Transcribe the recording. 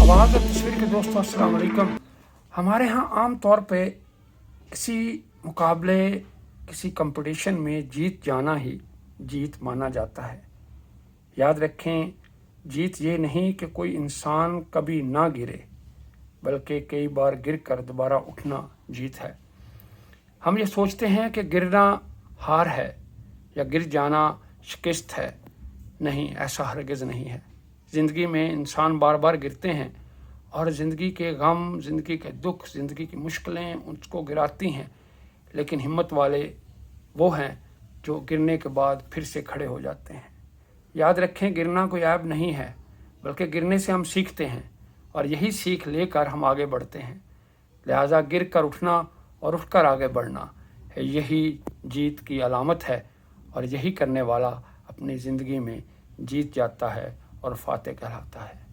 आवाज़ और तस्वीर के दोस्तों अस्सलाम वालेकुम। हमारे यहाँ आम तौर पे किसी मुकाबले, किसी कंपटीशन में जीत जाना ही जीत माना जाता है। याद रखें, जीत ये नहीं कि कोई इंसान कभी ना गिरे, बल्कि कई बार गिर कर दोबारा उठना जीत है। हम ये सोचते हैं कि गिरना हार है या गिर जाना शिकस्त है। नहीं, ऐसा हरगिज़ नहीं है। ज़िंदगी में इंसान बार बार गिरते हैं और ज़िंदगी के गम, ज़िंदगी के दुख, ज़िंदगी की मुश्किलें उसको गिराती हैं, लेकिन हिम्मत वाले वो हैं जो गिरने के बाद फिर से खड़े हो जाते हैं। याद रखें, गिरना कोई ऐब नहीं है, बल्कि गिरने से हम सीखते हैं और यही सीख लेकर हम आगे बढ़ते हैं। लिहाजा गिर कर उठना और उठकर आगे बढ़ना है, यही जीत की अलामत है और यही करने वाला अपनी ज़िंदगी में जीत जाता है और फातेह कहलाता है।